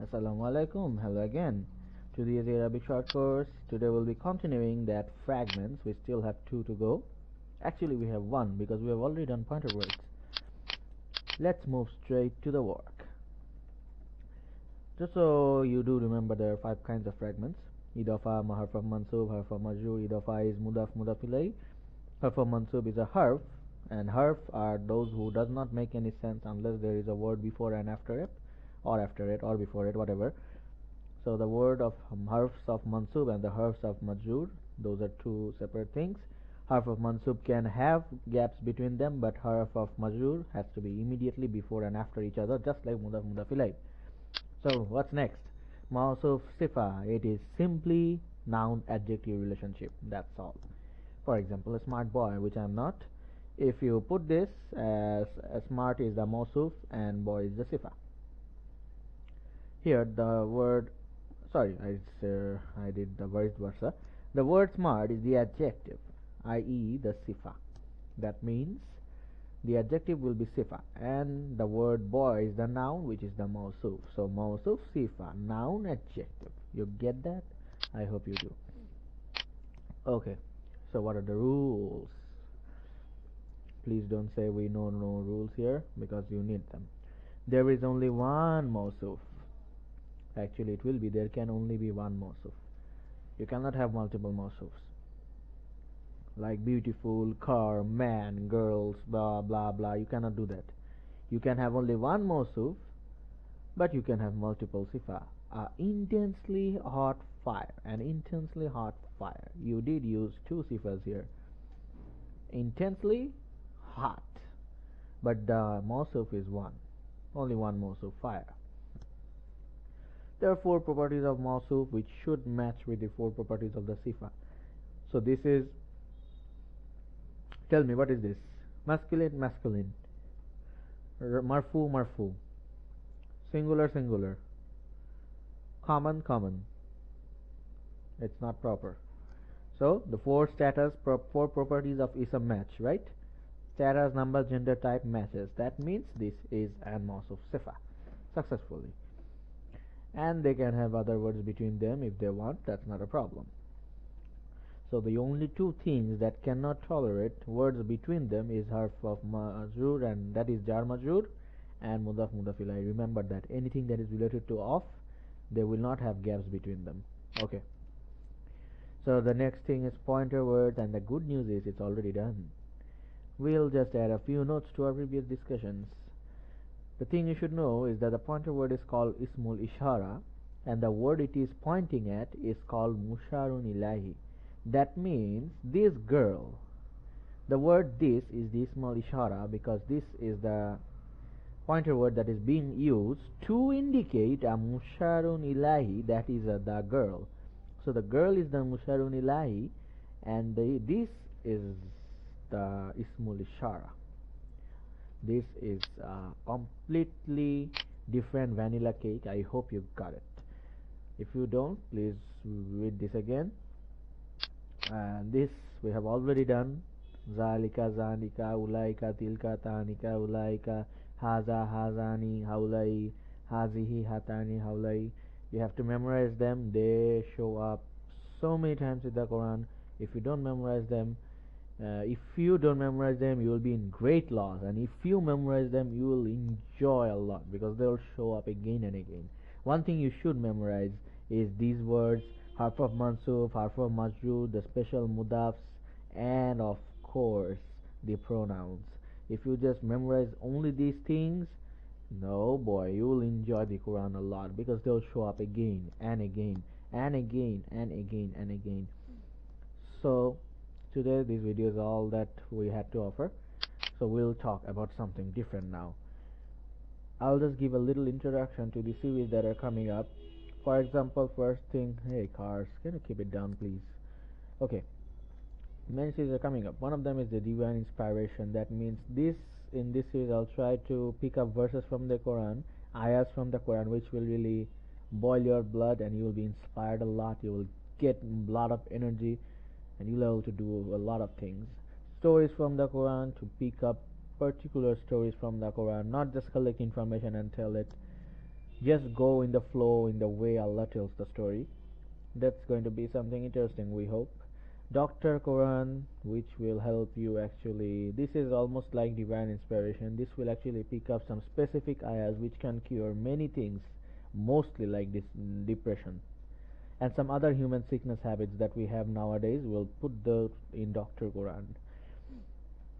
Assalamu alaikum. Hello again. Today's Arabic short course. Today we'll be continuing that fragments. We still have two to go. Actually, we have one because we have already done pointer words. Let's move straight to the work. Just so you do remember, there are 5 kinds of fragments. Idafa, harf of mansub, harf of majrur. Idafa is mudaf, mudaf ilayh. Harf of mansub is a harf, and harf are those who does not make any sense unless there is a word before and after it, or before it, whatever. So the word of harfs of mansub and the harfs of majrur, those are two separate things. Harf of mansub can have gaps between them, but harf of majrur has to be immediately before and after each other, just like mudaf, mudaf ilayh. So what's next? Mawsuf sifa. It is simply noun adjective relationship. That's all. For example, a smart boy, which I'm not. If you put this as smart is the mawsuf and boy is the sifa. Here the word, sorry, I did the vice versa. The word smart is the adjective, i.e. the sifa. That means the adjective will be sifa, and the word boy is the noun, which is the mawsuf. So mawsuf, sifa, noun, adjective. You get that? I hope you do. Okay, so what are the rules? Please don't say we know no rules here, because you need them. There is only one mawsuf. Actually, it will be, there can only be one mawsuf. You cannot have multiple mawsufs. Like beautiful, car, man, girls, blah blah blah. You cannot do that. You can have only one mawsuf, but you can have multiple sifa. Intensely hot fire. An intensely hot fire. You did use two sifas here. Intensely hot, but the mawsuf is one. Only one mawsuf, fire. There are 4 properties of mawsuf which should match with the 4 properties of the sifa. So this is, tell me, what is this? Masculine, masculine. Marfu, marfu. Singular, singular. Common, common. It's not proper. So the 4 properties of ism match, right? Status, number, gender, type matches. That means this is an mawsuf sifa successfully. And they can have other words between them if they want. That's not a problem. So the only 2 things that cannot tolerate words between them is harf of majrur, and that is jar majrur, and mudaf, mudaf ilayh. Remember that anything that is related to of, they will not have gaps between them. Okay. So the next thing is pointer words, and the good news is it's already done. We'll just add a few notes to our previous discussions. The thing you should know is that the pointer word is called ismul ishara, and the word it is pointing at is called musharun ilahi. That means this girl. The word this is the ismul ishara because this is the pointer word that is being used to indicate a musharun ilahi, that is the girl. So the girl is the musharun ilahi, and this is the ismul ishara. This is a completely different vanilla cake. I hope you got it. If you don't, please read this again. And this we have already done. Zalika, zanika, ulaika, tilka, tanika, ulaika, haza, hazani, haulai, hazihi, hatani, haulai. You have to memorize them. They show up so many times in the Quran. If you don't memorize them, you will be in great loss, and if you memorize them, you will enjoy a lot because they will show up again and again. One thing you should memorize is these words: harf of mansub, harf of majrur, the special mudafs, and of course the pronouns. If you just memorize only these things, no boy, you will enjoy the Quran a lot because they'll show up again and again and again and again and again. So today this video is all that we had to offer, so we'll talk about something different now. I'll just give a little introduction to the series that are coming up. For example, first thing, hey cars, can you keep it down please? Okay, many series are coming up. One of them is the divine inspiration. That means in this series I'll try to pick up verses from the Quran, ayahs from the Quran, which will really boil your blood and you will be inspired a lot. You will get a lot of energy and you'll be able to do a lot of things. Stories from the Quran, to pick up particular stories from the Quran, not just collect information and tell it. just go in the flow, in the way Allah tells the story. That's going to be something interesting, we hope. Dr. Quran, which will help you actually. This is almost like divine inspiration. This will actually pick up some specific ayahs which can cure many things, mostly like this depression and some other human sickness habits that we have nowadays. We'll put those in Dr. Quran.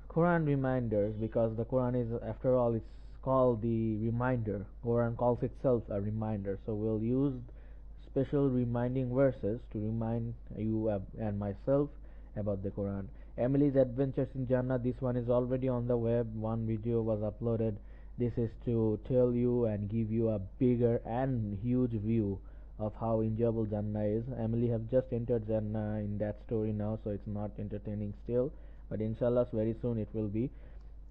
Quran reminders, because the Quran is, after all, it's called the reminder. Quran calls itself a reminder. So we'll use special reminding verses to remind you and myself about the Quran. Emily's Adventures in Jannah, this one is already on the web. One video was uploaded. This is to tell you and give you a bigger and huge view of how enjoyable Jannah is. Emily have just entered Jannah in that story now, so it's not entertaining still, but Insha'Allah very soon it will be.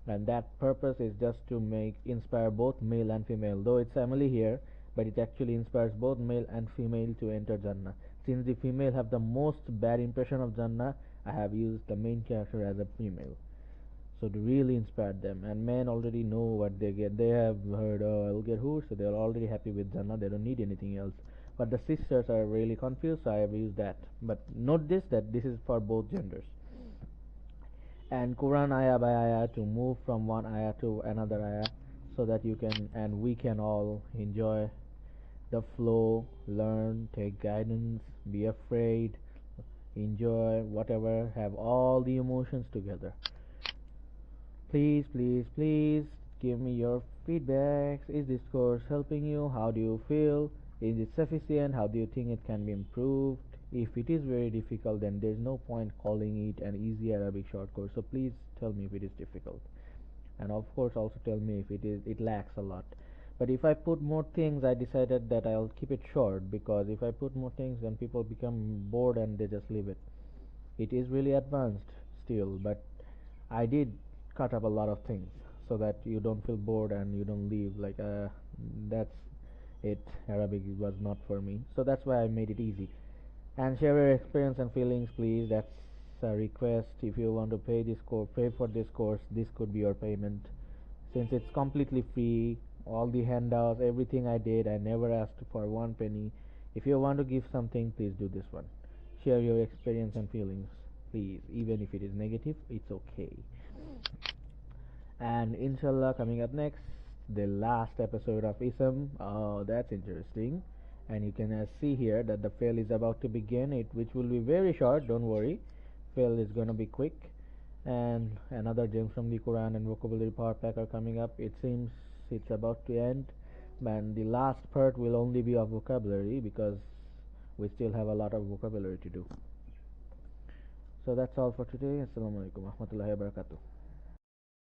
And that purpose is just to inspire both male and female. Though it's Emily here, but it actually inspires both male and female to enter Jannah. Since the female have the most bad impression of Jannah, I have used the main character as a female, so to really inspire them. And men already know what they get. They have heard, oh, I'll get hur, so they're already happy with Jannah. They don't need anything else. But the sisters are really confused, so I have used that. But note this, that this is for both genders. And Quran ayah by ayah, to move from one ayah to another ayah, so that you can and we can all enjoy the flow, learn, take guidance, be afraid, enjoy whatever, have all the emotions together. Please, please, please give me your feedbacks. Is this course helping you? How do you feel? Is it sufficient? How do you think it can be improved? If it is very difficult, then there's no point calling it an easy Arabic short course. So please tell me if it is difficult, and of course also tell me if it lacks a lot. But if I put more things, I decided that I'll keep it short, because if I put more things, then people become bored and they just leave it. It is really advanced still, but I did cut up a lot of things so that you don't feel bored and you don't leave like that's it. Arabic was not for me, so that's why I made it easy. And share your experience and feelings, please. That's a request. If you want to pay for this course, this could be your payment. Since it's completely free, all the handouts, everything I did, I never asked for one penny. If you want to give something, please do this one. Share your experience and feelings, please. Even if it is negative, it's okay. And Inshallah, coming up next, the last episode of Ism. Oh, that's interesting. And you can see here that the fail is about to begin, which will be very short, don't worry. Fail is gonna be quick. And another gems from the Quran and vocabulary power pack are coming up. It seems it's about to end, and the last part will only be of vocabulary, because we still have a lot of vocabulary to do. So that's all for today. Assalamu alaikum warahmatullahi wabarakatuh.